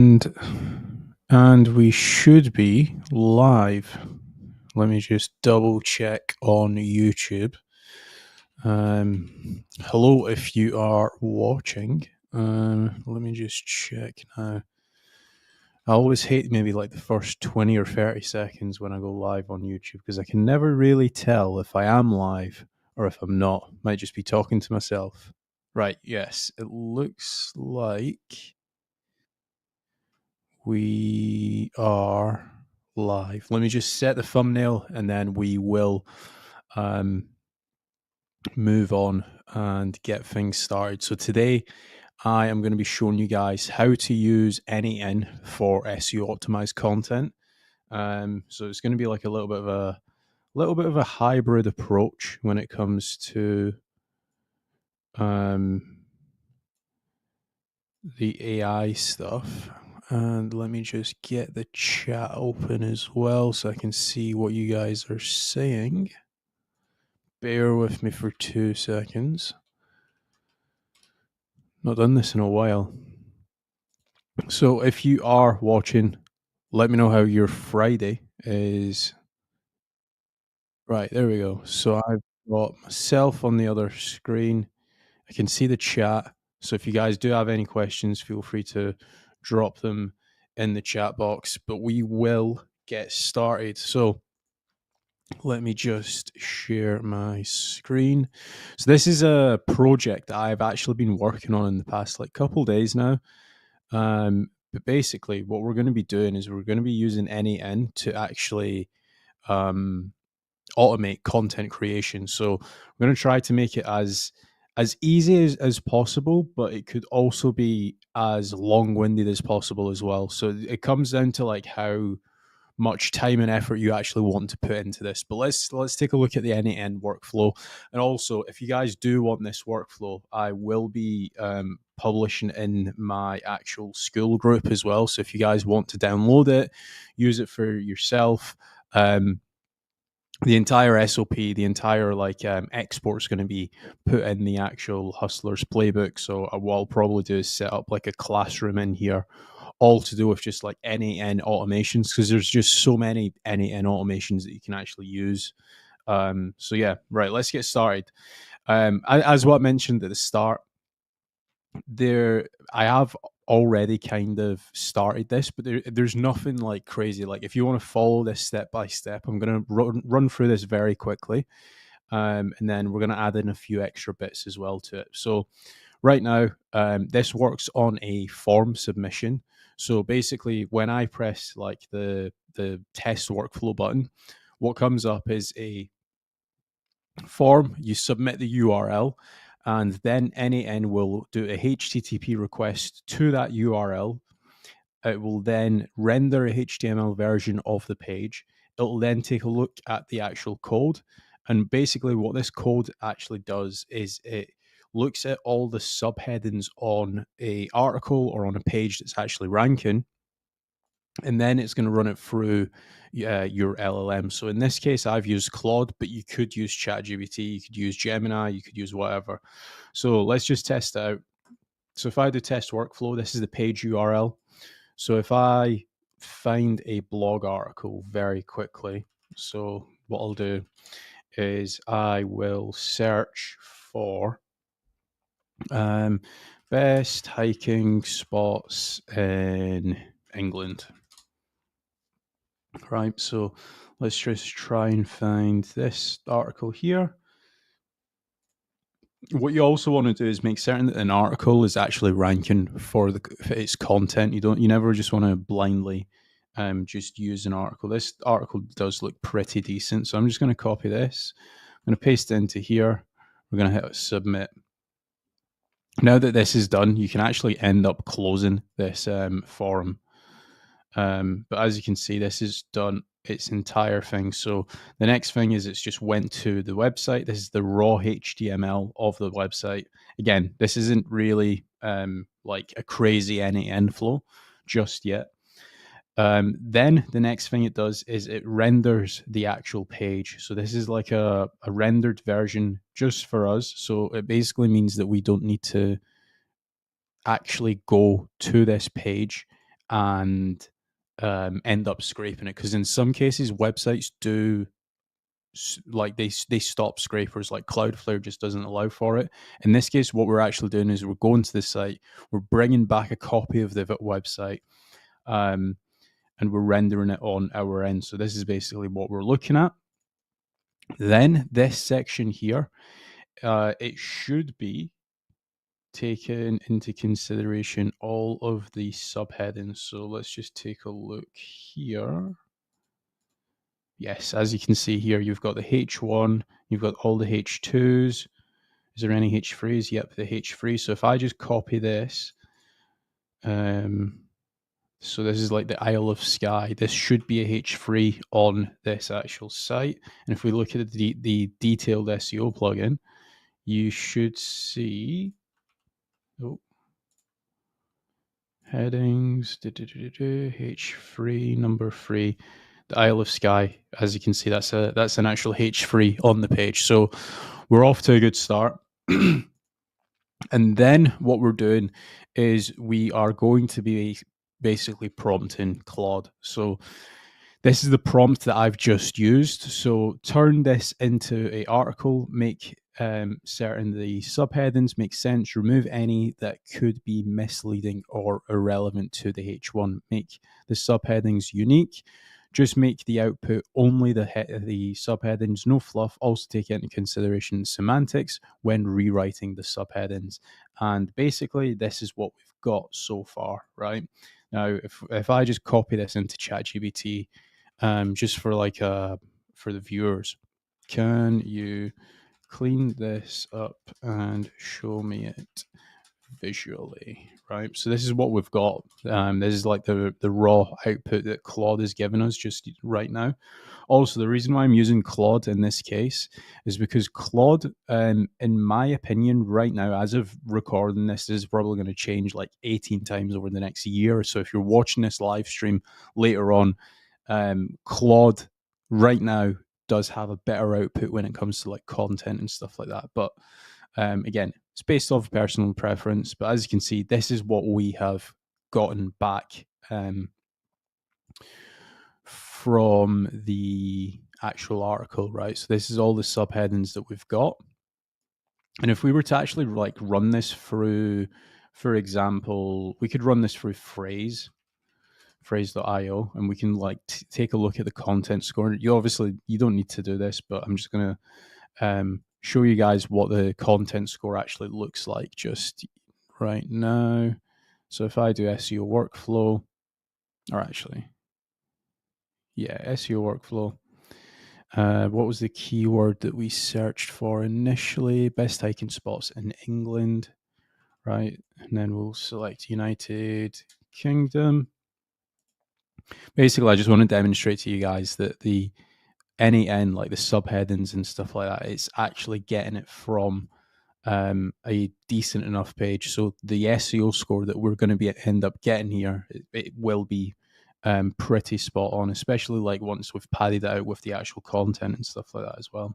And we should be live. Let me just double check on YouTube. Hello, if you are watching. Let me just check now. I always hate maybe like the first 20 or 30 seconds when I go live on YouTube because I can never really tell if I am live or if I'm not. Might just be talking to myself. Right, yes, it looks like we are live. Let me just set the thumbnail and then we will move on and get things started. So today I am going to be showing you guys how to use N8N for SEO optimized content. So it's going to be like a little bit of a hybrid approach when it comes to the AI stuff. And let me just get the chat open as well so I can see what you guys are saying. Bear with me for 2 seconds. Not done this in a while. So if you are watching, let me know how your Friday is. Right, there we go. So I've got myself on the other screen. I can see the chat. So if you guys do have any questions, feel free to drop them in the chat box. But we will get started. So let me just share my screen. So this is a project that I've actually been working on in the past like couple days now. But basically, what we're going to be doing is we're going to be using N8N to actually automate content creation. So we're going to try to make it as easy as possible, but it could also be as long-winded as possible as well. So it comes down to like how much time and effort you actually want to put into this. But let's take a look at the N8N workflow. And also, if you guys do want this workflow, I will be publishing in my actual school group as well. So if you guys want to download it, use it for yourself. The entire SOP, the entire export is going to be put in the actual Hustlers playbook. So what I'll probably do is set up like a classroom in here, all to do with just like N8N automations, because there's just so many N8N automations that you can actually use. So yeah, right, let's get started. As what I mentioned at the start, I have already kind of started this, but there's nothing like crazy. Like if you want to follow this step by step, I'm going to run through this very quickly, and then we're going to add in a few extra bits as well to it. So right now, this works on a form submission. So basically, when I press like the test workflow button, what comes up is a form. You submit the URL, and then N8N will do a HTTP request to that URL. It will then render a HTML version of the page. It will then take a look at the actual code. And basically, what this code actually does is it looks at all the subheadings on a article or on a page that's actually ranking, and then it's going to run it through your LLM. So in this case, I've used Claude, but you could use ChatGPT, you could use Gemini, you could use whatever. So let's just test it out. So if I do test workflow, this is the page URL. So if I find a blog article very quickly, so what I'll do is I will search for best hiking spots in England. Right, so let's just try and find this article here. What you also want to do is make certain that an article is actually ranking for its content. You never just want to blindly just use an article. This article does look pretty decent, so I'm just going to copy this. I'm going to paste it into here. We're going to hit submit. Now that this is done, you can actually end up closing this forum. But as you can see, this is done its entire thing. So the next thing is it's just went to the website. This is the raw HTML of the website. Again, this isn't really like a crazy N8N flow just yet. Then the next thing it does is it renders the actual page. So this is like a rendered version just for us. So it basically means that we don't need to actually go to this page and end up scraping it, because in some cases websites do like they stop scrapers, like Cloudflare just doesn't allow for it. In this case, what we're actually doing is we're going to the site, we're bringing back a copy of the website, and we're rendering it on our end. So this is basically what we're looking at. Then this section here, it should be taken into consideration all of the subheadings. So let's just take a look here. Yes, as you can see here, you've got the H1, you've got all the H2s. Is there any H3s? Yep, the H3. So if I just copy this, so this is like the Isle of Skye. This should be a H3 on this actual site. And if we look at the detailed SEO plugin, you should see, headings, H3, number 3, the Isle of Skye. As you can see, that's an actual H3 on the page. So we're off to a good start. And then what we're doing is we are going to be basically prompting Claude. So this is the prompt that I've just used. So turn this into an article, make certain the subheadings make sense, remove any that could be misleading or irrelevant to the H1, make the subheadings unique, just make the output only the subheadings, no fluff, also take into consideration semantics when rewriting the subheadings. And basically this is what we've got so far, right? Now, if I just copy this into ChatGPT, just for like for the viewers, can you clean this up and show me it visually, right? So this is what we've got. This is like the raw output that Claude is giving us just right now. Also, the reason why I'm using Claude in this case is because Claude, in my opinion, right now, as of recording this is probably going to change like 18 times over the next year. So if you're watching this live stream later on, Claude right now does have a better output when it comes to like content and stuff like that. But again, it's based off personal preference. But as you can see, this is what we have gotten back from the actual article, right? So this is all the subheadings that we've got. And if we were to actually like run this through, for example, we could run this through phrase.io, and we can like take a look at the content score. You don't need to do this, but I'm just going to show you guys what the content score actually looks like just right now. So if I do SEO workflow, or actually, yeah, SEO workflow. What was the keyword that we searched for initially? Best hiking spots in England, right? And then we'll select United Kingdom. Basically, I just want to demonstrate to you guys that the N8N, like the subheadings and stuff like that, it's actually getting it from a decent enough page. So the SEO score that we're going to end up getting here, it will be pretty spot on, especially like once we've padded it out with the actual content and stuff like that as well.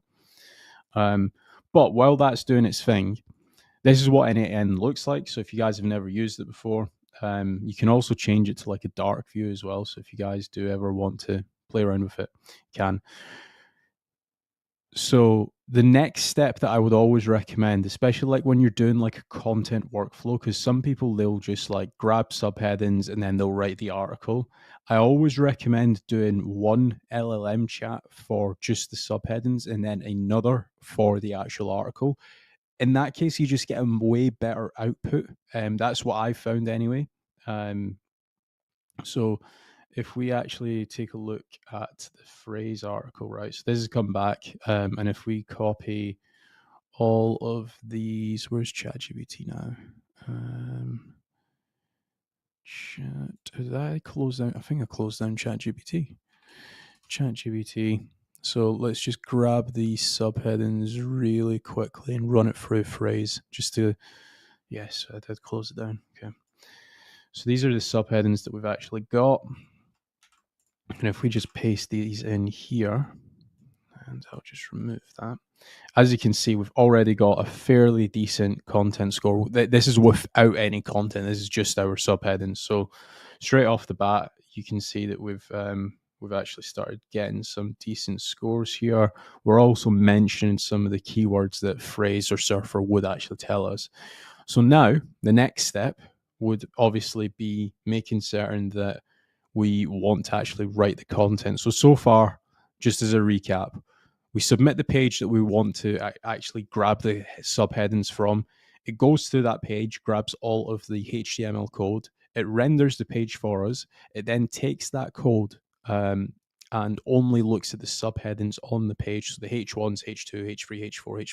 But while that's doing its thing, this is what N8N looks like. So if you guys have never used it before, you can also change it to like a dark view as well. So if you guys do ever want to play around with it, you can. So the next step that I would always recommend, especially like when you're doing like a content workflow, because some people, they'll just like grab subheadings and then they'll write the article. I always recommend doing one LLM chat for just the subheadings and then another for the actual article. In that case, you just get a way better output. That's what I found anyway. So if we actually take a look at the phrase article, right? So this has come back, and if we copy all of these, where's ChatGPT now? Did I close down? I think I closed down ChatGPT. ChatGPT. So let's just grab the subheadings really quickly and run it through phrase just to, yes, I did close it down. Okay. So these are the subheadings that we've actually got. And if we just paste these in here, and I'll just remove that. As you can see, we've already got a fairly decent content score. This is without any content. This is just our subheadings. So straight off the bat, you can see that we've actually started getting some decent scores here. We're also mentioning some of the keywords that Phrase or Surfer would actually tell us. So now the next step would obviously be making certain that we want to actually write the content. So far, just as a recap, we submit the page that we want to actually grab the subheadings from. It goes through that page, grabs all of the HTML code. It renders the page for us. It then takes that code and only looks at the subheadings on the page. So the H1s, H2, H3, H4,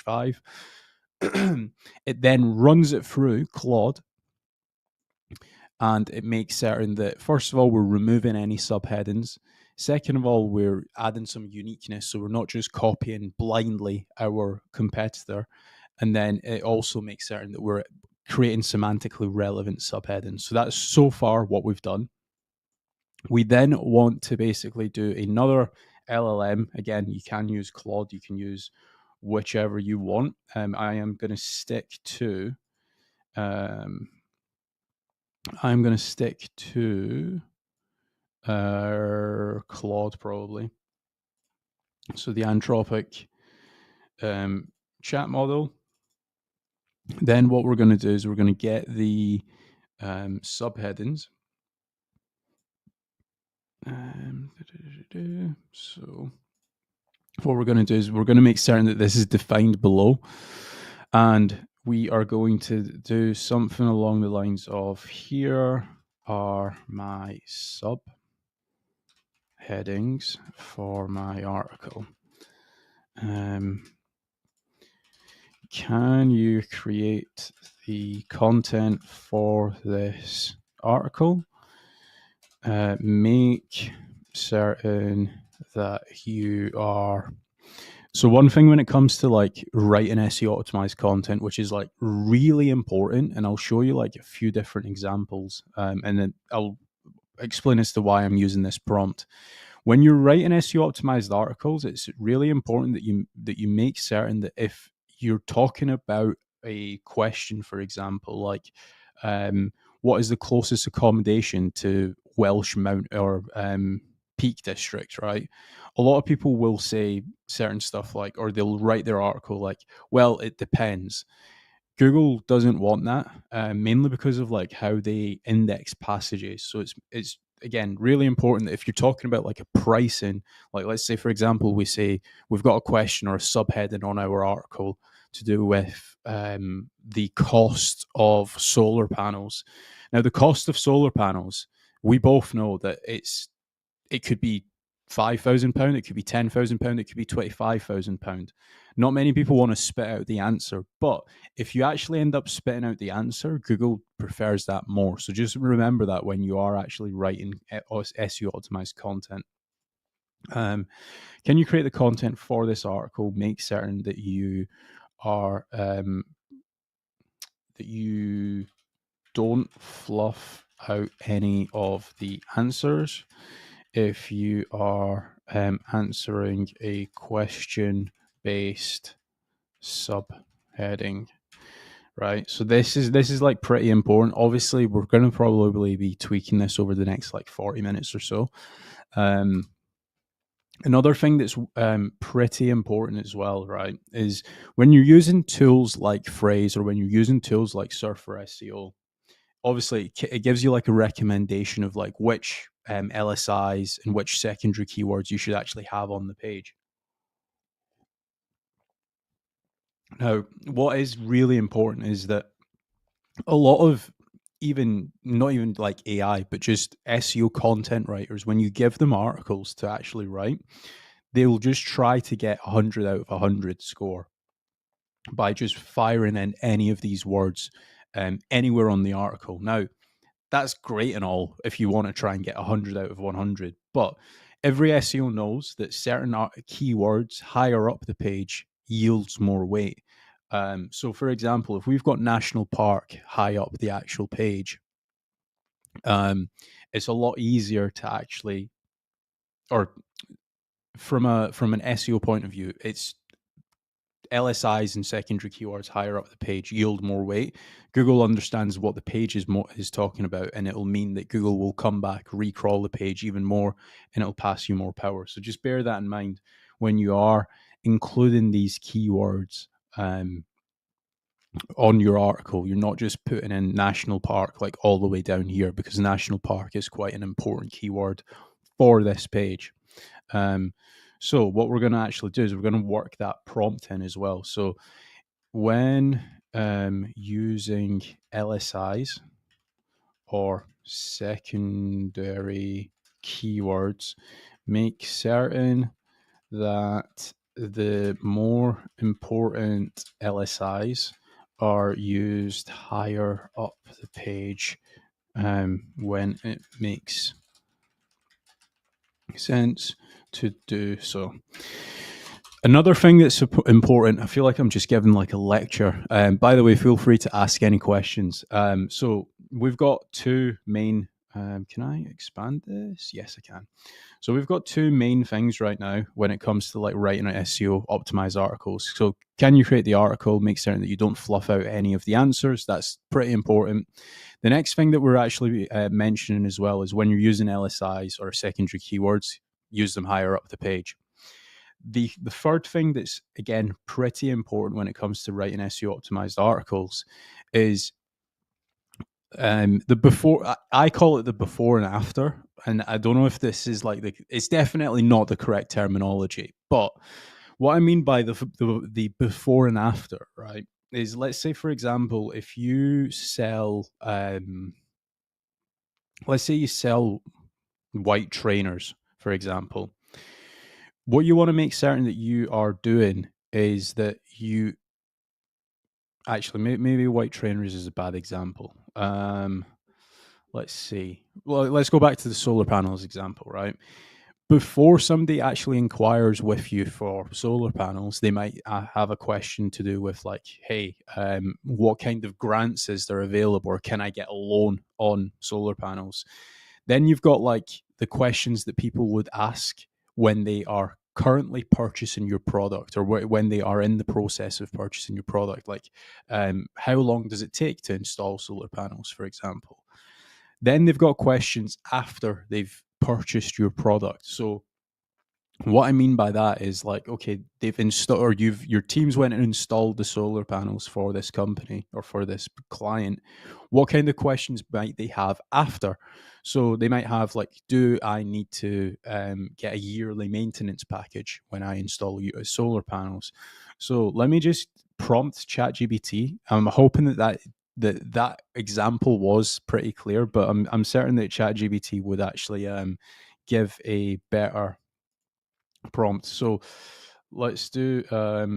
H5. It then runs it through Claude, and it makes certain that, first of all, we're removing any subheadings. Second of all, we're adding some uniqueness, so we're not just copying blindly our competitor. And then it also makes certain that we're creating semantically relevant subheadings. So that's so far what we've done. We then want to basically do another LLM. Again, you can use Claude, you can use whichever you want. I am going to stick to Claude probably. So the Anthropic chat model. Then what we're going to do is we're going to get the subheadings. So what we're going to do is we're going to make certain that this is defined below, and we are going to do something along the lines of, here are my subheadings for my article. Can you create the content for this article? Make certain that you are. So one thing when it comes to like writing SEO optimized content, which is like really important, and I'll show you like a few different examples, and then I'll explain as to why I'm using this prompt. When you're writing SEO optimized articles, it's really important that you make certain that if you're talking about a question, for example, like what is the closest accommodation to Welsh Mount or Peak District, right? A lot of people will say certain stuff like, or they'll write their article like, well, it depends. Google doesn't want that, mainly because of like how they index passages. So it's again really important that if you're talking about like a pricing, like let's say for example we say we've got a question or a subheading on our article to do with the cost of solar panels. Now the cost of solar panels, we both know that it could be £5,000, it could be £10,000, it could be £25,000. Not many people want to spit out the answer, but if you actually end up spitting out the answer, Google prefers that more. So just remember that when you are actually writing SEO optimized content. Can you create the content for this article? Make certain that you are that you don't fluff out any of the answers. If you are answering a question-based subheading, right? So this is like pretty important. Obviously, we're going to probably be tweaking this over the next like 40 minutes or so. Another thing that's pretty important as well, right, is when you're using tools like Phrase or when you're using tools like Surfer SEO, obviously it gives you like a recommendation of like which LSIs and which secondary keywords you should actually have on the page. Now, what is really important is that a lot of not even like AI, but just SEO content writers, when you give them articles to actually write, they'll just try to get 100 out of 100 score by just firing in any of these words anywhere on the article. Now, that's great and all if you want to try and get 100 out of 100. But every SEO knows that certain keywords higher up the page yields more weight. So, for example, if we've got national park high up the actual page, it's a lot easier to actually, or from an SEO point of view, it's LSIs and secondary keywords higher up the page yield more weight, Google understands what the page is talking about, and it'll mean that Google will come back, recrawl the page even more, and it'll pass you more power. So just bear that in mind when you are including these keywords on your article. You're not just putting in national park like all the way down here, because national park is quite an important keyword for this page. So what we're going to actually do is we're going to work that prompt in as well. So when using LSIs or secondary keywords, make certain that the more important LSIs are used higher up the page when it makes sense to do so. Another thing that's important, I feel like I'm just giving like a lecture. By the way, feel free to ask any questions. So we've got two main, can I expand this? Yes, I can. So we've got two main things right now when it comes to like writing an SEO optimized articles. So can you create the article, make certain that you don't fluff out any of the answers? That's pretty important. The next thing that we're actually mentioning as well is when you're using LSIs or secondary keywords, use them higher up the page. The third thing that's, again, pretty important when it comes to writing SEO optimized articles is the before. I call it the before and after, and I don't know if this is like it's definitely not the correct terminology, but what I mean by the before and after, right, is, let's say, for example, if you sell let's say you sell white trainers, for example. What you want to make certain that you are doing is that you actually, maybe white trainers is a bad example. Let's see. Well, let's go back to the solar panels example, right? Before somebody actually inquires with you for solar panels, they might have a question to do with like, hey, what kind of grants is there available, or can I get a loan on solar panels? Then you've got like the questions that people would ask when they are currently purchasing your product, or when they are in the process of purchasing your product, like how long does it take to install solar panels, for example. Then they've got questions after they've purchased your product. So what I mean by that is like, okay, they've installed, or your teams went and installed the solar panels for this company or for this client. What kind of questions might they have after? So they might have like, do I need to get a yearly maintenance package when I install solar panels? So let me just prompt ChatGPT. I'm hoping that example was pretty clear, but I'm certain that ChatGPT would actually give a better prompt. So let's do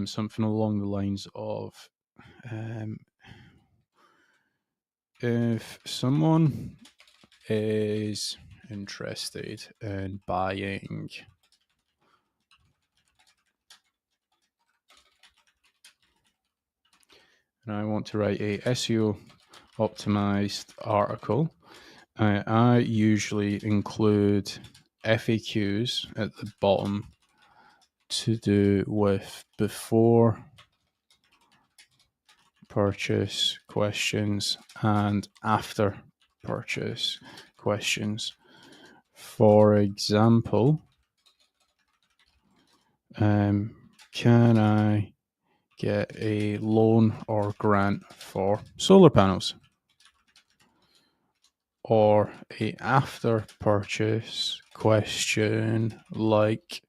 something along the lines of if someone is interested in buying and I want to write a SEO optimized article, I usually include FAQs at the bottom to do with before purchase questions and after purchase questions. For example, can I get a loan or grant for solar panels? Or a after purchase question like,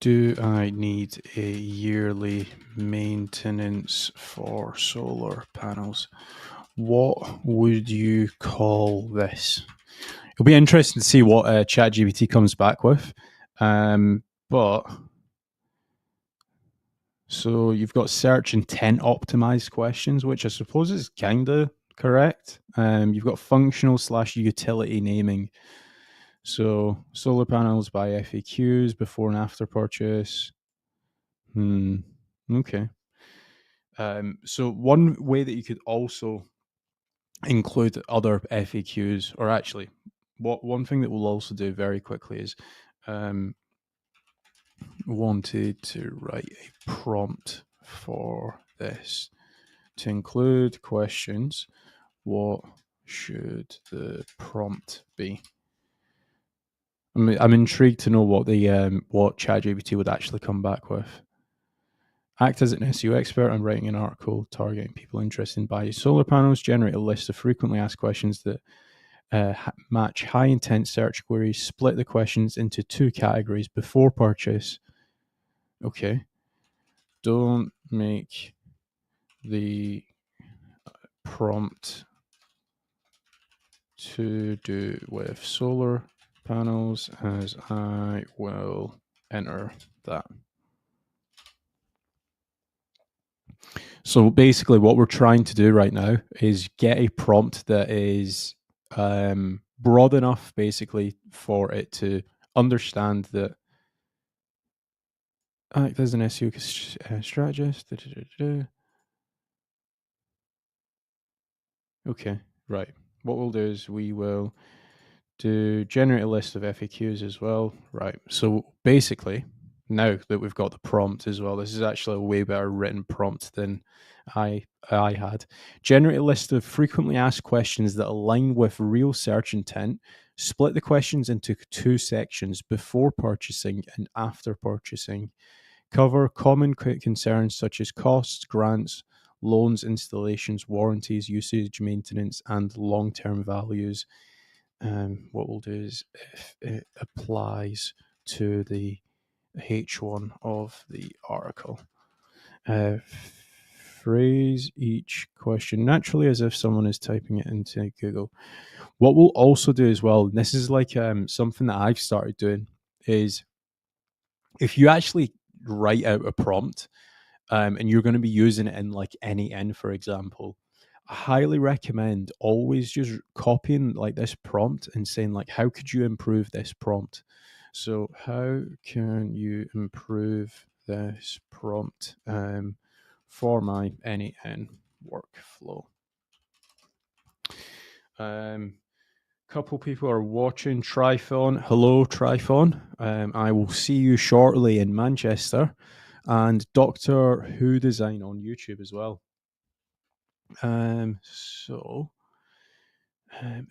do I need a yearly maintenance for solar panels? What would you call this? It'll be interesting to see what ChatGPT comes back with. But so you've got search intent optimized questions, which I suppose is kind of correct. You've got functional / utility naming. So solar panels by FAQs, before and after purchase. Okay. So one way that you could also include other FAQs, or actually, one thing that we'll also do very quickly is wanted to write a prompt for this to include questions. What should the prompt be? I'm intrigued to know what what ChatGPT would actually come back with. Act as an SEO expert. I'm writing an article targeting people interested in buying solar panels. Generate a list of frequently asked questions that match high intent search queries. Split the questions into 2 categories before purchase. Okay. Don't make the prompt to do with solar panels, as I will enter that. So basically, what we're trying to do right now is get a prompt that is broad enough, basically, for it to understand that act as an SEO strategist. Okay, right. What we'll do is we will do generate a list of FAQs as well. Right. So basically, now that we've got the prompt as well, this is actually a way better written prompt than I had. Generate a list of frequently asked questions that align with real search intent. Split the questions into 2 sections: before purchasing and after purchasing. Cover common concerns such as costs, grants, loans, installations, warranties, usage, maintenance, and long-term values. What we'll do is, if it applies to the H1 of the article, phrase each question naturally as if someone is typing it into Google. What we'll also do as well, and this is like something that I've started doing, is if you actually write out a prompt and you're going to be using it in like N8N, for example, I highly recommend always just copying like this prompt and saying like, how could you improve this prompt? So how can you improve this prompt for my N8N workflow? Couple people are watching. Tryphon, hello Tryphon. I will see you shortly in Manchester, and Doctor Who Design on YouTube as well.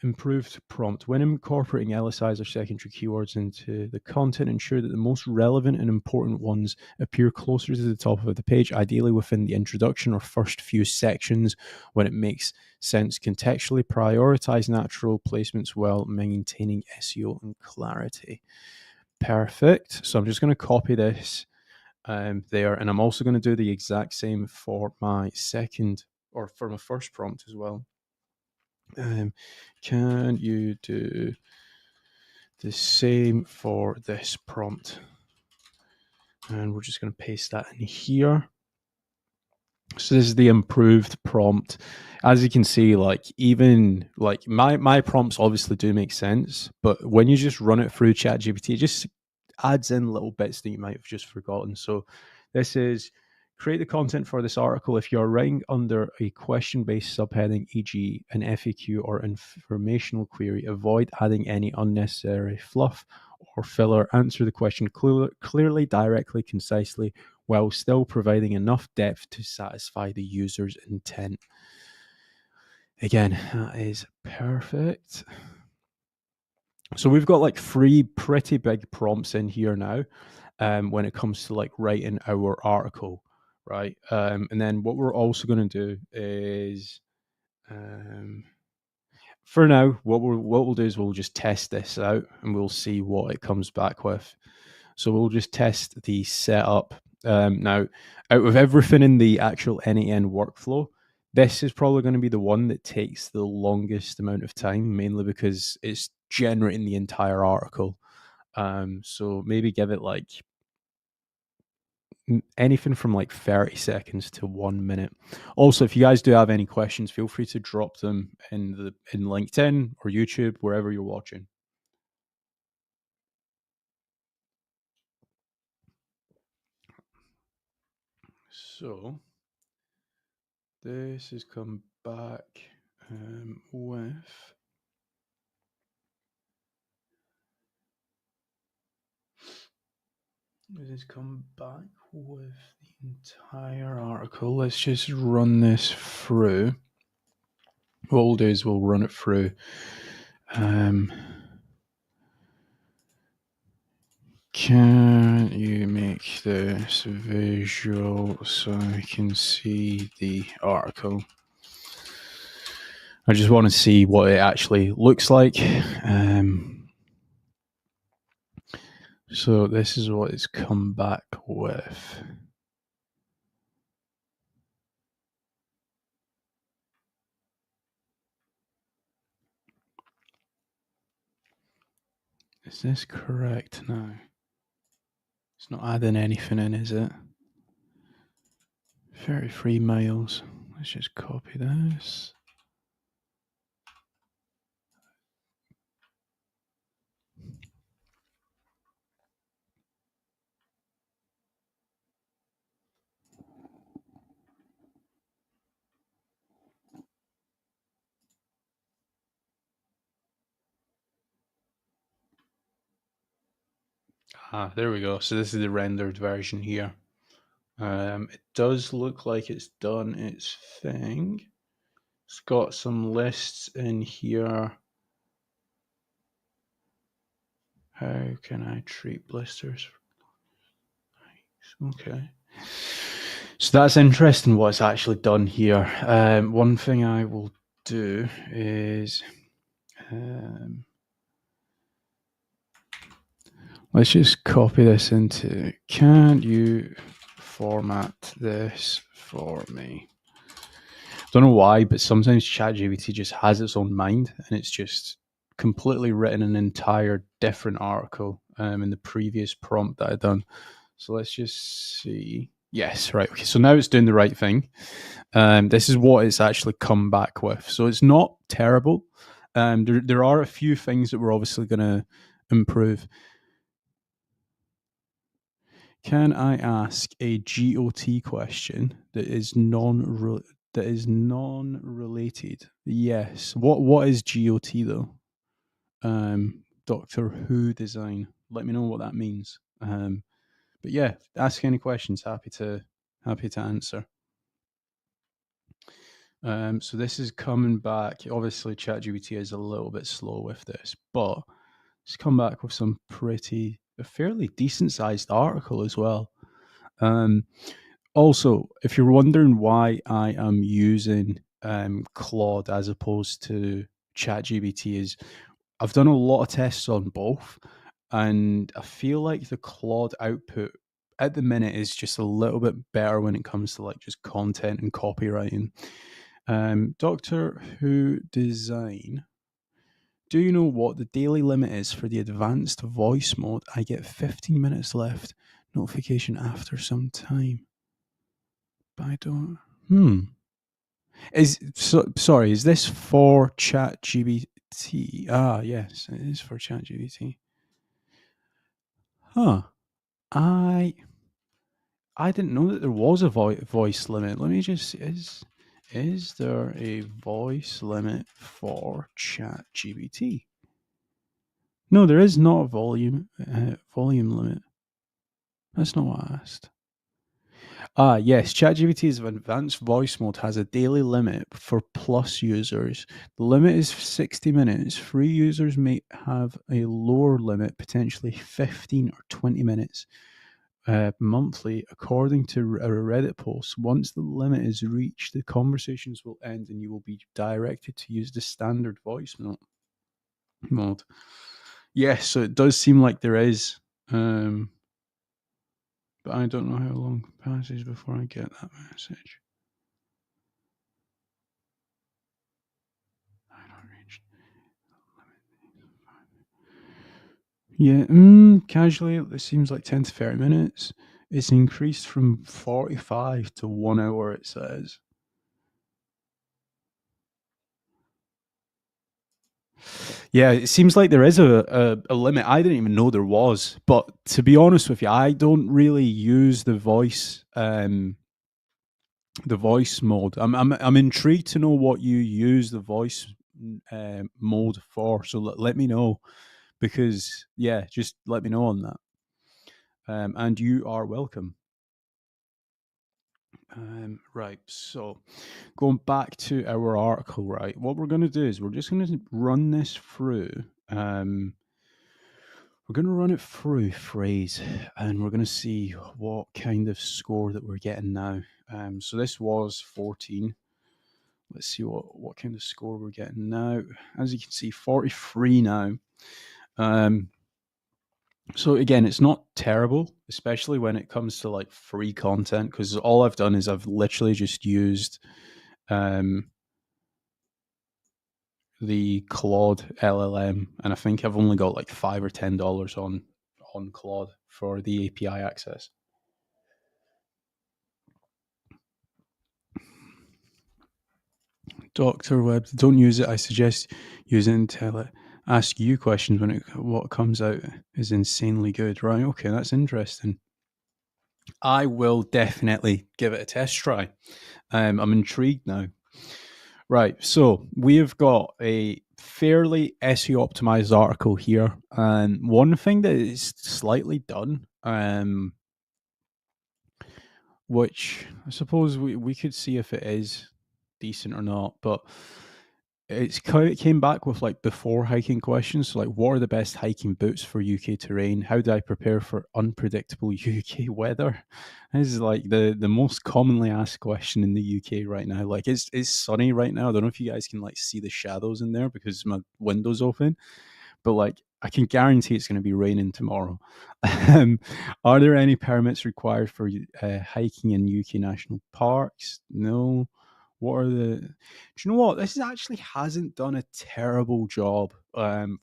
Improved prompt. When incorporating LSIs or secondary keywords into the content, ensure that the most relevant and important ones appear closer to the top of the page, ideally within the introduction or first few sections when it makes sense. Contextually prioritize natural placements while maintaining SEO and clarity. Perfect. So I'm just going to copy this there, and I'm also going to do the exact same for my second or for my first prompt as well. Can you do the same for this prompt? And we're just going to paste that in here. So this is the improved prompt. As you can see, like even like my prompts obviously do make sense, but when you just run it through ChatGPT, it just adds in little bits that you might have just forgotten. So this is create the content for this article. If you're writing under a question-based subheading, e.g. an FAQ or informational query, avoid adding any unnecessary fluff or filler. Answer the question clearly, directly, concisely, while still providing enough depth to satisfy the user's intent. Again, that is perfect. So we've got like 3 pretty big prompts in here now when it comes to like writing our article, right? And then what we're also going to do is, for now, what we'll do is we'll just test this out and we'll see what it comes back with. So we'll just test the setup. Now, out of everything in the actual N8N workflow, this is probably going to be the one that takes the longest amount of time, mainly because it's generating the entire article. So maybe give it like anything from like 30 seconds to 1 minute. Also, if you guys do have any questions, feel free to drop them in LinkedIn or YouTube, wherever you're watching. So this has come back with This has come back with the entire article. Let's just run this through. What we'll do is we'll run it through. Can you make this visual so I can see the article? I just want to see what it actually looks like. So this is what it's come back with. Is this correct now? It's not adding anything in, is it? 33 miles. Let's just copy this. There we go. So this is the rendered version here. It does look like it's done its thing. It's got some lists in here. How can I treat blisters? Okay. So that's interesting what it's actually done here. One thing I will do is let's just copy this into, can you format this for me? Don't know why, but sometimes ChatGPT just has its own mind and it's just completely written an entire different article in the previous prompt that I'd done. So let's just see. Yes, right. Okay, so now it's doing the right thing. This is what it's actually come back with. So it's not terrible. There are a few things that we're obviously going to improve. Can I ask a GOT question that is non-related? Yes. What is GOT though? Doctor Who design. Let me know what that means. But yeah, ask any questions. Happy to answer. So this is coming back. Obviously, ChatGPT is a little bit slow with this, but it's come back with a fairly decent sized article as well. Also, if you're wondering why I am using Claude as opposed to ChatGPT, is I've done a lot of tests on both, and I feel like the Claude output at the minute is just a little bit better when it comes to like just content and copywriting. Doctor Who design. Do you know what the daily limit is for the advanced voice mode? I get 15 minutes left. Notification after some time. But I don't. Sorry, is this for ChatGPT? Ah, yes, it is for ChatGPT. Huh. I didn't know that there was a voice limit. Let me just is there a voice limit for ChatGPT? No, there is not a volume limit. That's not what I asked. Yes, ChatGPT's advanced voice mode has a daily limit for plus users. The limit is 60 minutes. Free users may have a lower limit, potentially 15 or 20 minutes monthly, according to a Reddit post. Once the limit is reached, the conversations will end and you will be directed to use the standard voice mode. Yes, so it does seem like there is. But I don't know how long passes before I get that message. I don't reach. Yeah, casually, it seems like 10 to 30 minutes. It's increased from 45 to 1 hour, it says. Yeah, it seems like there is a limit. I didn't even know there was. But to be honest with you, I don't really use the voice mode. I'm intrigued to know what you use the voice mode for. So let me know, because yeah, just let me know on that. and you are welcome. Right, so going back to our article, right, what we're going to do is we're just going to run this through. We're going to run it through phrase, and we're going to see what kind of score that we're getting now. So this was 14. Let's see what kind of score we're getting now. As you can see, 43 now. So again, it's not terrible, especially when it comes to like free content, because all I've done is I've literally just used the Claude LLM, and I think I've only got like $5 or $10 on Claude for the API access. Dr. Webb, don't use it. I suggest using until it ask you questions when what comes out is insanely good. Right? Okay, that's interesting. I will definitely give it a test try. I'm intrigued now. Right, so we have got a fairly SEO optimized article here, and one thing that is slightly done, which I suppose we could see if it is decent or not, but it came back with like before hiking questions. So like, what are the best hiking boots for UK terrain? How do I prepare for unpredictable UK weather? This is like the most commonly asked question in the UK right now. Like it's sunny right now. I don't know if you guys can like see the shadows in there because my window's open, but like I can guarantee it's going to be raining tomorrow. Are there any permits required for hiking in UK national parks? No. What are the? Do you know what? This actually hasn't done a terrible job. From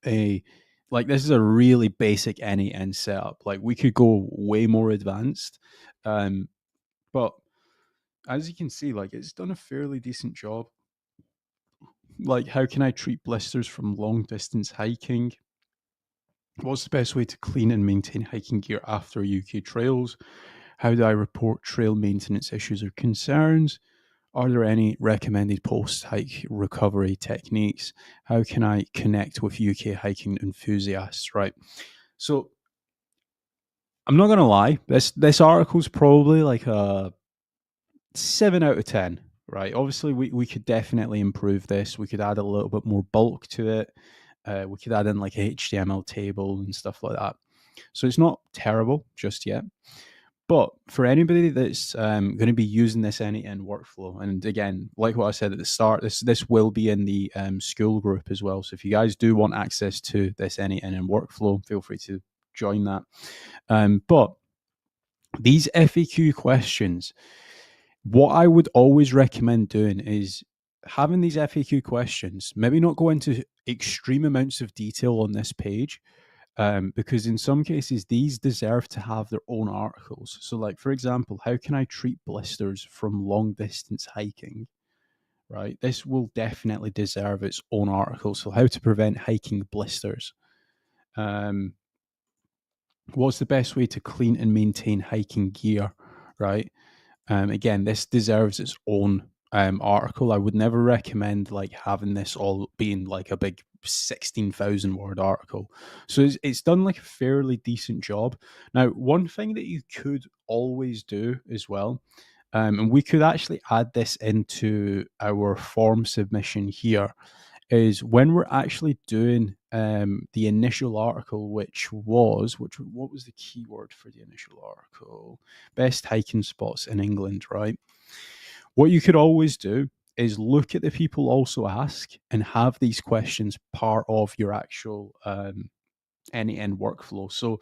a like this is a really basic N8N setup. Like we could go way more advanced, but as you can see, like it's done a fairly decent job. Like, how can I treat blisters from long distance hiking? What's the best way to clean and maintain hiking gear after UK trails? How do I report trail maintenance issues or concerns? Are there any recommended post hike recovery techniques? How can I connect with UK hiking enthusiasts? Right. So I'm not gonna lie, this article's probably like a 7 out of 10. Right. Obviously we could definitely improve this. We could add a little bit more bulk to it. We could add in like a HTML table and stuff like that. So it's not terrible just yet. But for anybody that's going to be using this N8N workflow, and again, like what I said at the start, this will be in the school group as well. So if you guys do want access to this N8N workflow, feel free to join that. But these FAQ questions, what I would always recommend doing is having these FAQ questions, maybe not go into extreme amounts of detail on this page, because in some cases these deserve to have their own articles. So like, for example, how can I treat blisters from long distance hiking? Right, this will definitely deserve its own article. So how to prevent hiking blisters. What's the best way to clean and maintain hiking gear? Right. Again, this deserves its own article. I would never recommend like having this all being like a big 16,000 word article. So it's done like a fairly decent job. Now, one thing that you could always do as well, and we could actually add this into our form submission here, is when we're actually doing the initial article, what was the keyword for the initial article? Best hiking spots in England, right? What you could always do is look at the people also ask and have these questions part of your actual N8N workflow. So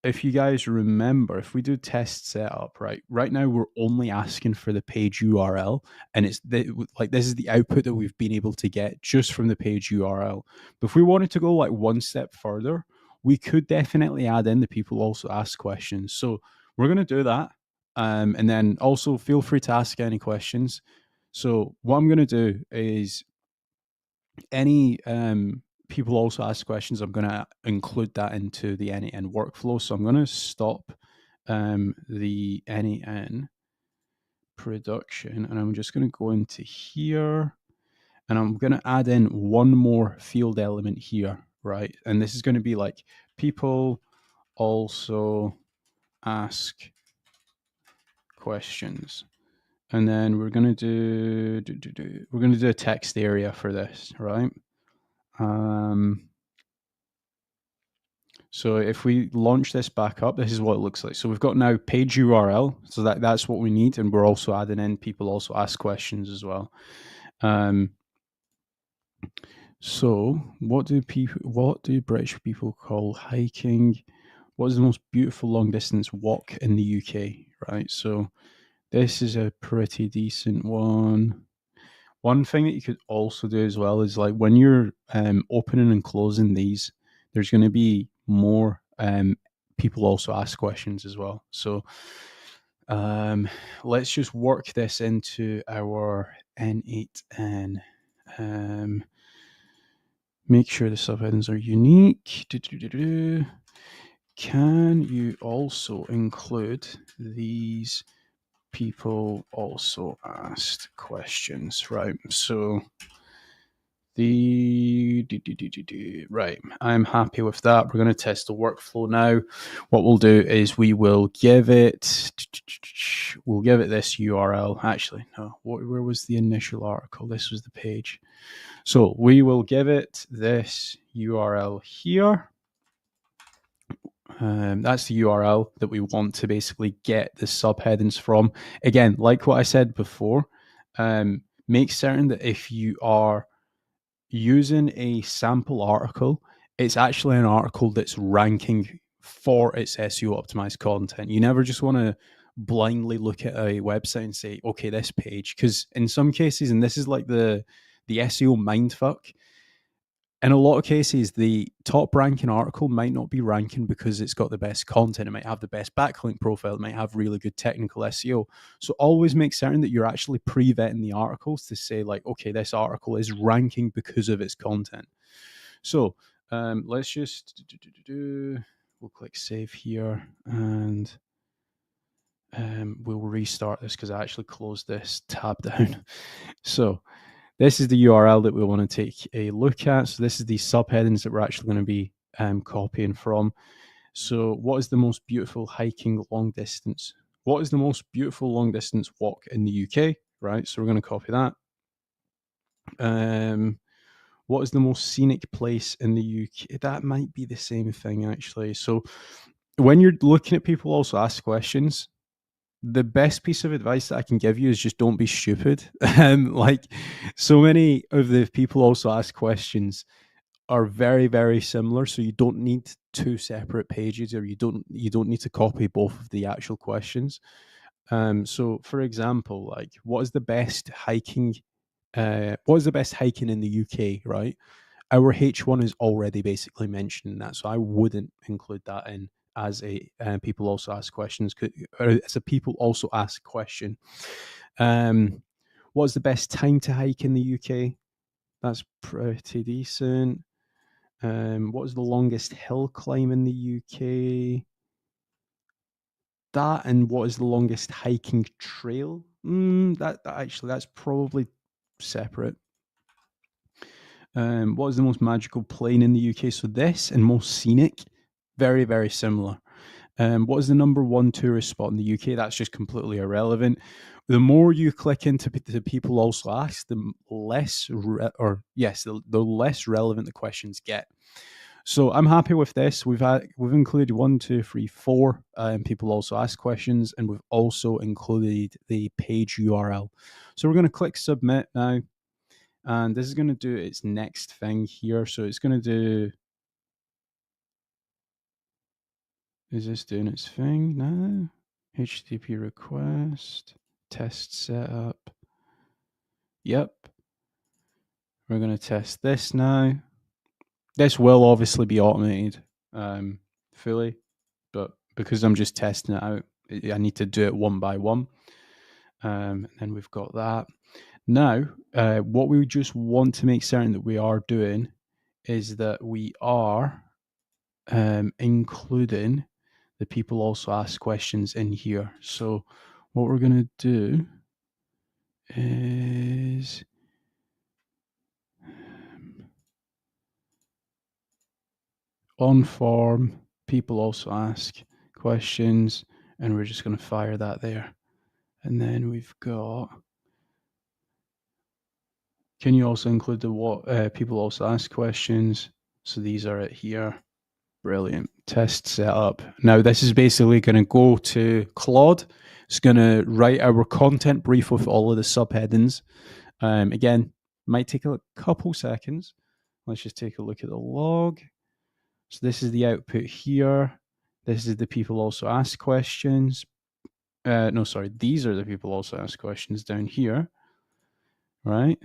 if you guys remember, if we do test setup, right now we're only asking for the page URL, and like this is the output that we've been able to get just from the page URL. But if we wanted to go like one step further, we could definitely add in the people also ask questions. So we're going to do that, and then also feel free to ask any questions. So what I'm going to do is any people also ask questions, I'm going to include that into the N8N workflow. So I'm going to stop the N8N production, and I'm just going to go into here, and I'm going to add in one more field element here. right? And this is going to be like people also ask questions. And then we're going to we're going to do a text area for this, right? So if we launch this back up, this is what it looks like. So we've got now page URL. So that's what we need. And we're also adding in people also ask questions as well. So what do British people call hiking? What is the most beautiful long distance walk in the UK? Right. So this is a pretty decent one. One thing that you could also do as well is like when you're opening and closing these, there's going to be more people also ask questions as well. So let's just work this into our N8N. Make sure the subheadings are unique. Can you also include these people also asked questions? Right. So right, I'm happy with that. We're going to test the workflow now. What we'll do is we'll give it this URL. Actually, no, where was the initial article? This was the page. So we will give it this URL here. That's the URL that we want to basically get the subheadings from. Again, like what I said before, make certain that if you are using a sample article, it's actually an article that's ranking for its SEO optimized content. You never just want to blindly look at a website and say, okay, this page, because in some cases, and this is like the SEO mindfuck, in a lot of cases, the top ranking article might not be ranking because it's got the best content. It might have the best backlink profile. It might have really good technical SEO. So always make certain that you're actually pre-vetting the articles to say like, okay, this article is ranking because of its content. So let's just we'll click save here and we'll restart this because I actually closed this tab down. So this is the URL that we want to take a look at. So this is the subheadings that we're actually going to be copying from. So what is the most beautiful hiking long distance? What is the most beautiful long distance walk in the UK? Right. So we're going to copy that. What is the most scenic place in the UK? That might be the same thing actually. So when you're looking at people also ask questions, the best piece of advice that I can give you is just don't be stupid. Like so many of the people also ask questions are very, very similar. So you don't need two separate pages or you don't need to copy both of the actual questions. So for example, like what is the best hiking in the UK, right? Our H1 is already basically mentioning that. So I wouldn't include that in as a people also ask questions, or as a people also ask question. What's the best time to hike in the UK? That's pretty decent. What is the longest hill climb in the UK? That and what is the longest hiking trail? That actually that's probably separate. What is the most magical plain in the UK? So this and most scenic, very, very similar. What is the number one tourist spot in the UK? That's just completely irrelevant. The more you click into the people also ask, the less the less relevant the questions get. So I'm happy with this. We've included 1, 2, 3, 4 people also ask questions, and we've also included the page URL. So we're going to click submit now, and this is going to do its next thing here. So it's going to do. Is this doing its thing now? HTTP request, test setup. Yep. We're going to test this now. This will obviously be automated fully, but because I'm just testing it out, I need to do it one by one. And then we've got that. Now, what we just want to make certain that we are doing is that we are including the people also ask questions in here. So what we're going to do is on form, people also ask questions, and we're just going to fire that there. And then we've got, can you also include the what people also ask questions? So these are it here. Brilliant. Test setup. Now this is basically going to go to Claude. It's going to write our content brief with all of the subheadings. Again, might take a couple seconds. Let's just take a look at the log. So this is the output here. This is the people also ask questions. No, sorry. These are the people also ask questions down here, right?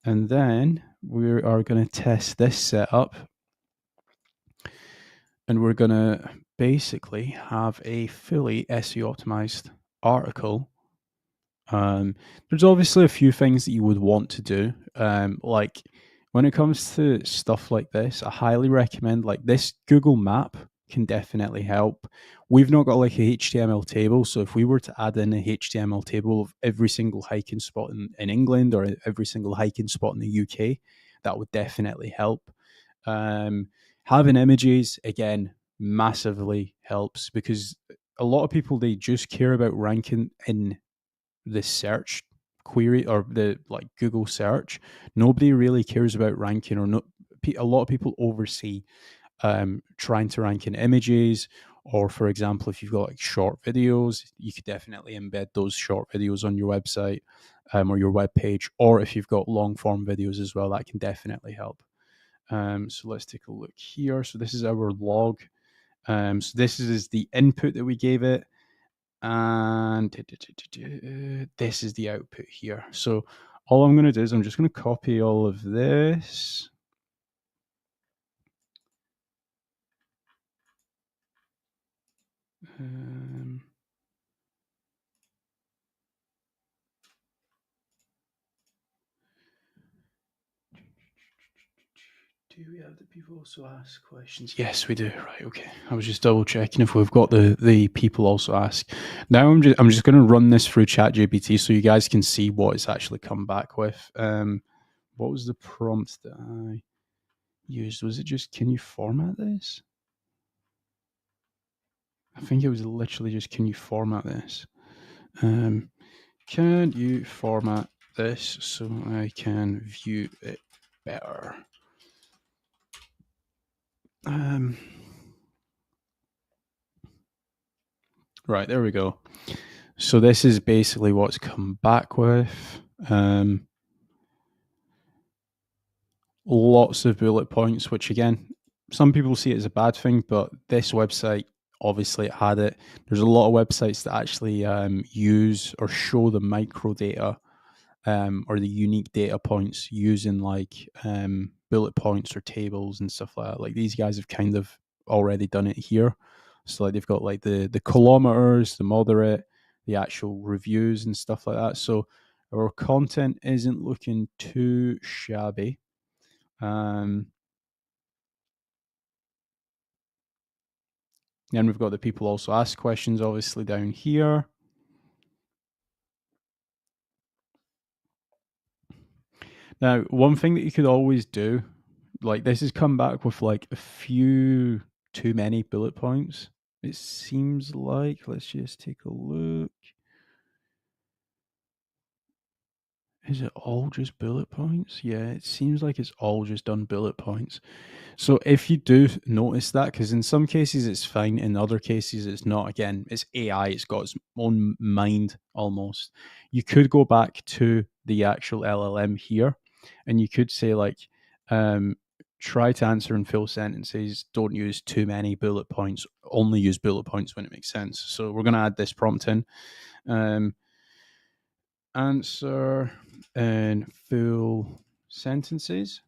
And then we are going to test this setup. And we're going to basically have a fully SEO optimized article. There's obviously a few things that you would want to do. Like when it comes to stuff like this, I highly recommend like this Google map can definitely help. We've not got like a HTML table. So if we were to add in a HTML table of every single hiking spot in England or every single hiking spot in the UK, that would definitely help. Having images, again, massively helps because a lot of people, they just care about ranking in the search query or the like Google search. Nobody really cares about ranking, or no. A lot of people oversee trying to rank in images, or for example, if you've got like short videos, you could definitely embed those short videos on your website or your web page, or if you've got long form videos as well, that can definitely help. So let's take a look here. So this is our log. So this is the input that we gave it, and this is the output here. So all I'm going to do is I'm just going to copy all of this. Do we have the people also ask questions? Yes, we do. Right, okay. I was just double checking if we've got the people also ask. Now I'm just going to run this through ChatGPT so you guys can see what it's actually come back with. What was the prompt that I used? Was it just, can you format this? I think it was literally just, can you format this? Can you format this so I can view it better? Right, there we go. So this is basically what's come back with. Lots of bullet points, which again, some people see it as a bad thing, but this website, obviously it had it. There's a lot of websites that actually use or show the micro data or the unique data points using like bullet points or tables and stuff like that. Like these guys have kind of already done it here. So like they've got like the kilometers, the moderate, the actual reviews and stuff like that. So our content isn't looking too shabby. Then we've got the people also ask questions, obviously down here. Now, one thing that you could always do, like this has come back with like a few too many bullet points. It seems like, let's just take a look. Is it all just bullet points? Yeah, it seems like it's all just done bullet points. So if you do notice that, because in some cases it's fine, in other cases it's not. Again, it's AI, it's got its own mind almost. You could go back to the actual LLM here, and you could say like, try to answer in full sentences. Don't use too many bullet points. Only use bullet points when it makes sense. So we're going to add this prompt in. Answer in full sentences.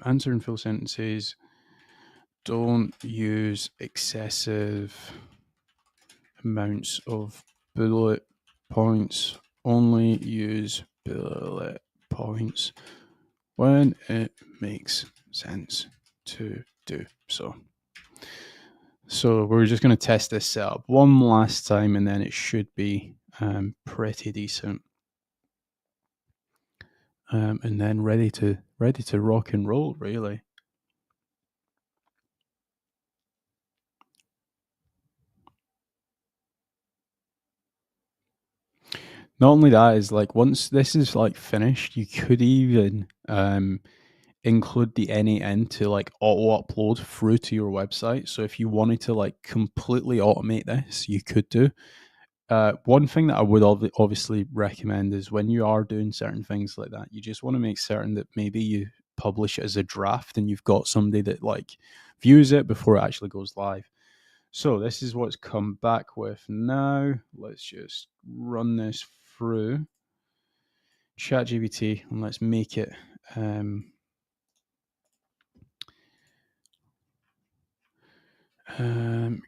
Answer in full sentences. Don't use excessive amounts of bullet points. Only use bullet points when it makes sense to do so. So we're just going to test this setup one last time, and then it should be pretty decent. And then ready to rock and roll, really. Not only that is like once this is like finished, you could even include the N8N to like auto upload through to your website. So if you wanted to like completely automate this, you could do. One thing that I would obviously recommend is when you are doing certain things like that, you just want to make certain that maybe you publish it as a draft and you've got somebody that like views it before it actually goes live. So this is what's come back with now. Let's just run this through ChatGPT and let's make it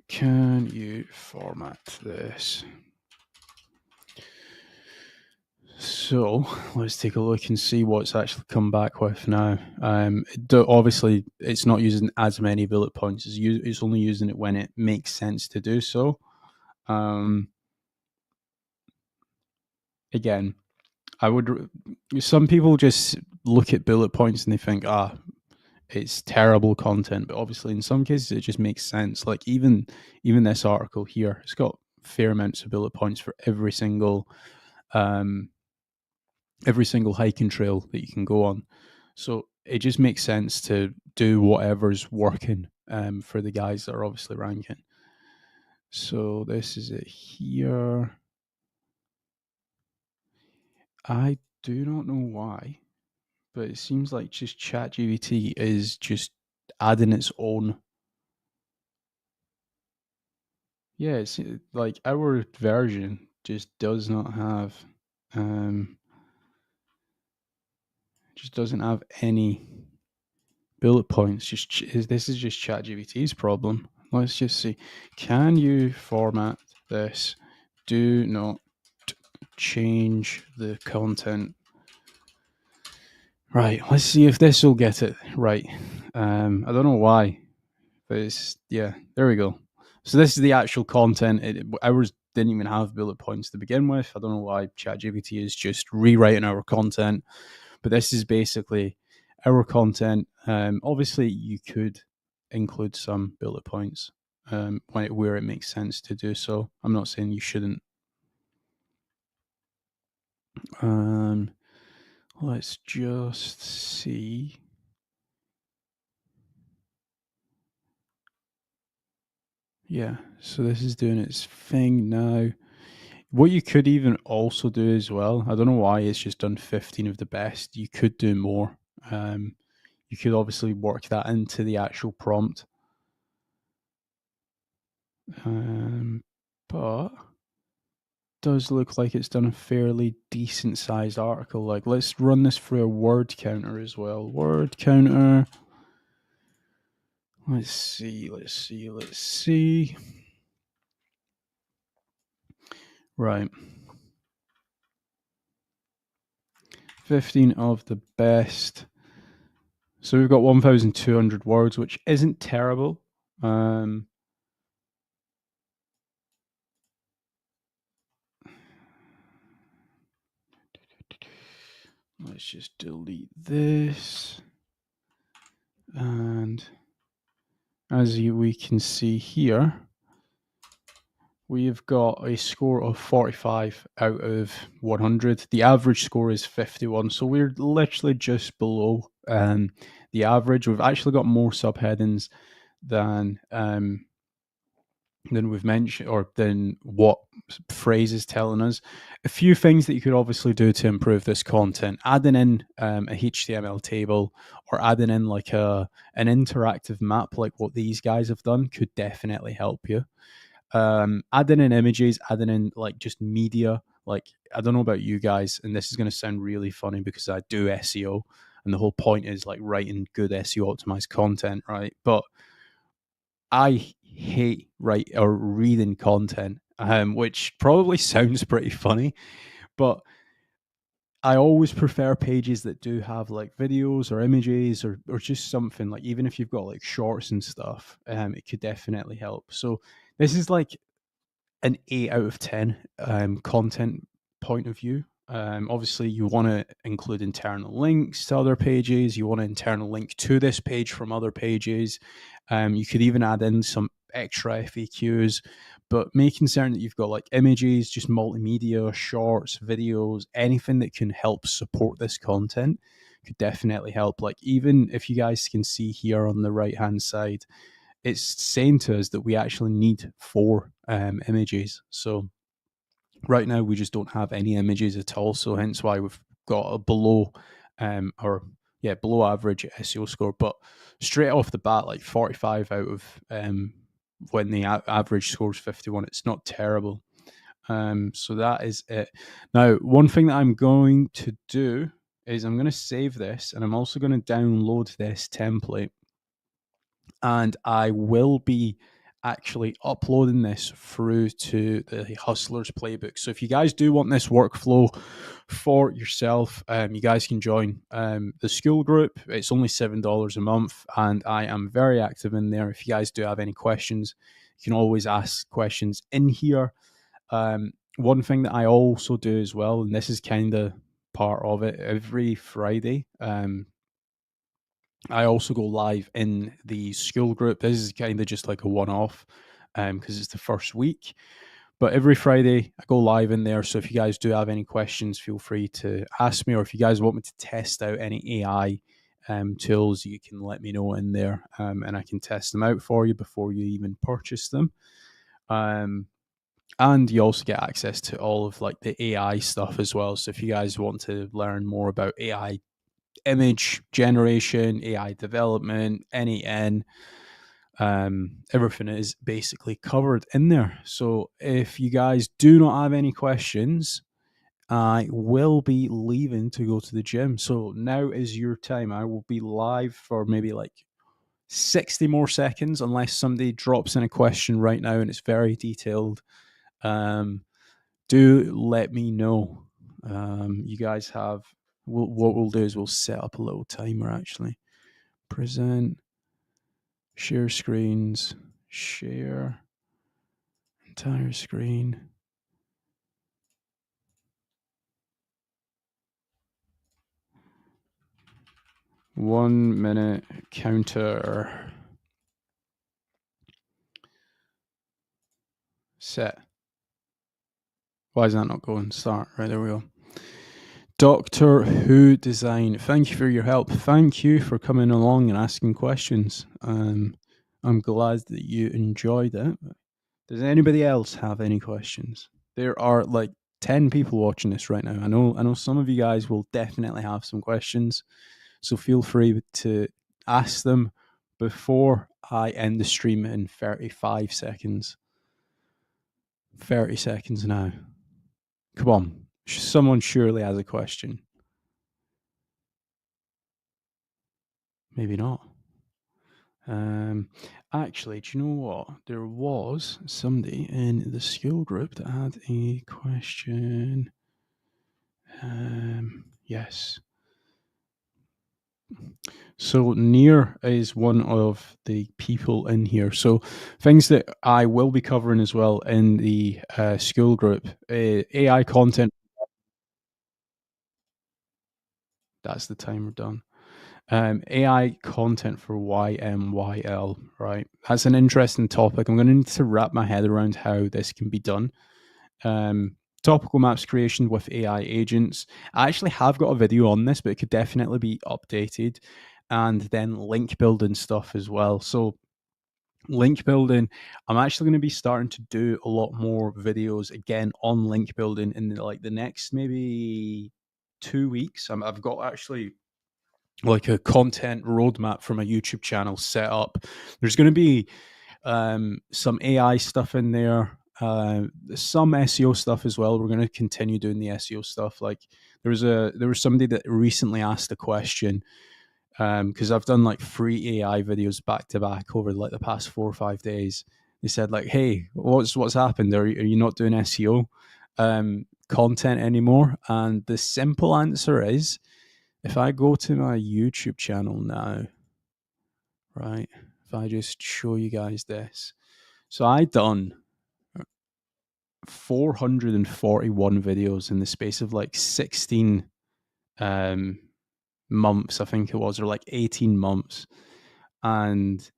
can you format this? So let's take a look and see what's actually come back with now. Obviously, it's not using as many bullet points. It's only using it when it makes sense to do so. Again, some people just look at bullet points and they think, it's terrible content. But obviously, in some cases, it just makes sense. Like even this article here, it's got fair amounts of bullet points for every single hiking trail that you can go on. So it just makes sense to do whatever's working for the guys that are obviously ranking. So this is it here. I do not know why, but it seems like just ChatGPT is just adding its own. Yeah, it's like our version just does not have, just doesn't have any bullet points. This is just ChatGPT's problem. Let's just see. Can you format this? Do not change the content. Right. Let's see if this will get it right. I don't know why, but it's yeah. There we go. So this is the actual content. Ours didn't even have bullet points to begin with. I don't know why ChatGPT is just rewriting our content, but this is basically our content. Obviously, you could include some bullet points where it makes sense to do so. I'm not saying you shouldn't. Let's just see. Yeah, so this is doing its thing now. What you could even also do as well, I don't know why it's just done 15 of the best. You could do more. You could obviously work that into the actual prompt. But does look like it's done a fairly decent sized article. Like, let's run this through a word counter as well. Word counter. Let's see. Right. 15 of the best. So we've got 1,200 words, which isn't terrible. Let's just delete this. And as we can see here, we've got a score of 45 out of 100. The average score is 51. So we're literally just below the average. We've actually got more subheadings than we've mentioned, or than what phrase is telling us. A few things that you could obviously do to improve this content: adding in a HTML table, or adding in like an interactive map like what these guys have done could definitely help you. Adding in images, adding in like just media. Like, I don't know about you guys, and this is going to sound really funny because I do SEO, and the whole point is like writing good SEO optimized content, right? But I hate reading content, which probably sounds pretty funny, but I always prefer pages that do have like videos or images or just something. Like, even if you've got like shorts and stuff, it could definitely help. So this is like an 8 out of 10 content point of view. Obviously, you want to include internal links to other pages. You want an internal link to this page from other pages. You could even add in some extra FAQs. but making certain that you've got like images, just multimedia, shorts, videos, anything that can help support this content could definitely help. Like, even if you guys can see here on the right hand side, it's saying to us that we actually need 4 images. So right now we just don't have any images at all. So hence why we've got a below below average SEO score. But straight off the bat, like 45 out of when the average score is 51, it's not terrible. So that is it. Now, one thing that I'm going to do is I'm going to save this, and I'm also going to download this template, and I will be actually uploading this through to the Hustlers Playbook. So if you guys do want this workflow for yourself, you guys can join the school group. It's only $7 a month, and I am very active in there. If you guys do have any questions, you can always ask questions in here. One thing that I also do as well, and this is kind of part of it, every Friday, I also go live in the school group. This is kind of just like a one-off because it's the first week. But every Friday, I go live in there. So if you guys do have any questions, feel free to ask me. Or if you guys want me to test out any AI tools, you can let me know in there, and I can test them out for you before you even purchase them. And you also get access to all of like the AI stuff as well. So if you guys want to learn more about AI image generation, AI development, N8N, everything is basically covered in there. So if you guys do not have any questions, I will be leaving to go to the gym. So now is your time. I will be live for maybe like 60 more seconds, unless somebody drops in a question right now and it's very detailed. Do let me know. You guys have, what we'll do is we'll set up a little timer actually. Present, share screens, share entire screen. 1 minute counter. Set. Why is that not going? Start. Right, there we go. Doctor Who Design. Thank you for your help. Thank you for coming along and asking questions. I'm glad that you enjoyed it. Does anybody else have any questions? There are like 10 people watching this right now. I know some of you guys will definitely have some questions. So feel free to ask them before I end the stream in 35 seconds. 30 seconds now. Come on. Someone surely has a question. Maybe not. Actually, do you know what? There was somebody in the school group that had a question. Yes. So Near is one of the people in here. So things that I will be covering as well in the school group, AI content. That's the timer done. AI content for YMYL, right? That's an interesting topic. I'm going to need to wrap my head around how this can be done. Topical maps creation with AI agents. I actually have got a video on this, but it could definitely be updated. And then link building stuff as well. So link building, I'm actually going to be starting to do a lot more videos again on link building in the next maybe 2 weeks. I've got actually like a content roadmap for my YouTube channel set up. There's going to be some AI stuff in there, some SEO stuff as well. We're going to continue doing the SEO stuff. Like there was somebody that recently asked a question, because I've done like 3 AI videos back to back over like the past 4 or 5 days. They said like, "Hey, what's happened? Are you not doing SEO content anymore?" And the simple answer is, if I go to my YouTube channel now, right? If I just show you guys this, so I done 441 videos in the space of like 16 months, I think it was, or like 18 months. And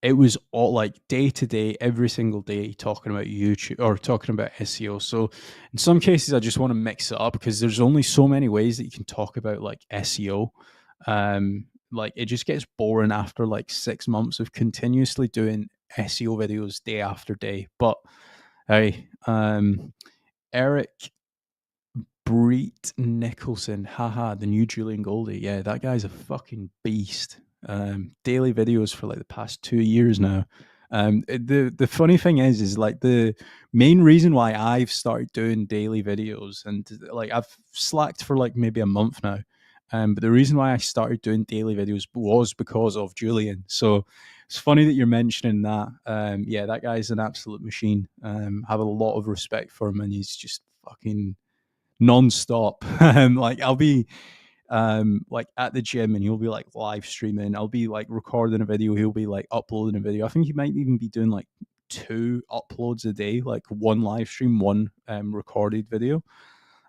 it was all like day to day, every single day, talking about YouTube or talking about SEO. So in some cases, I just want to mix it up because there's only so many ways that you can talk about like SEO. Like it just gets boring after like 6 months of continuously doing SEO videos day after day. But hey, Eric Breet Nicholson, haha, the new Julian Goldie. Yeah, that guy's a fucking beast. Daily videos for like the past 2 years now. The funny thing is like the main reason why I've started doing daily videos, and like I've slacked for like maybe a month now. But the reason why I started doing daily videos was because of Julian. So it's funny that you're mentioning that. Yeah, that guy's an absolute machine. Have a lot of respect for him, and he's just fucking non-stop. Like I'll be like at the gym and he'll be like live streaming. I'll be like recording a video, he'll be like uploading a video. I think he might even be doing like 2 uploads a day, like one live stream, one recorded video.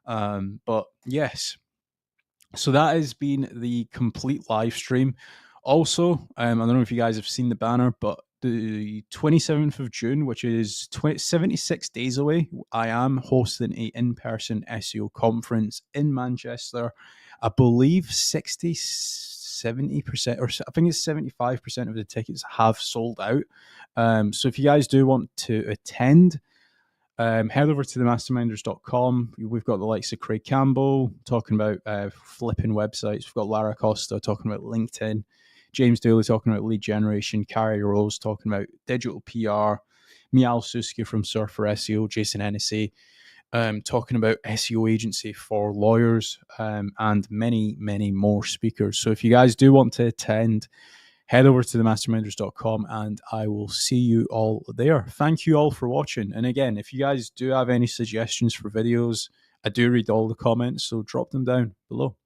But yes, so that has been the complete live stream. Also, I don't know if you guys have seen the banner, but the 27th of June, which is 76 days away, I am hosting a in-person SEO conference in Manchester. I believe 70%, or I think it's 75% of the tickets have sold out. So if you guys do want to attend, head over to themasterminders.com. We've got the likes of Craig Campbell talking about flipping websites. We've got Lara Costa talking about LinkedIn. James Dooley talking about lead generation. Carrie Rose talking about digital PR. Mial Suski from Surfer SEO. Jason Hennessy talking about SEO agency for lawyers, and many, many more speakers. So if you guys do want to attend, head over to themasterminders.com and I will see you all there. Thank you all for watching. And again, if you guys do have any suggestions for videos, I do read all the comments, so drop them down below.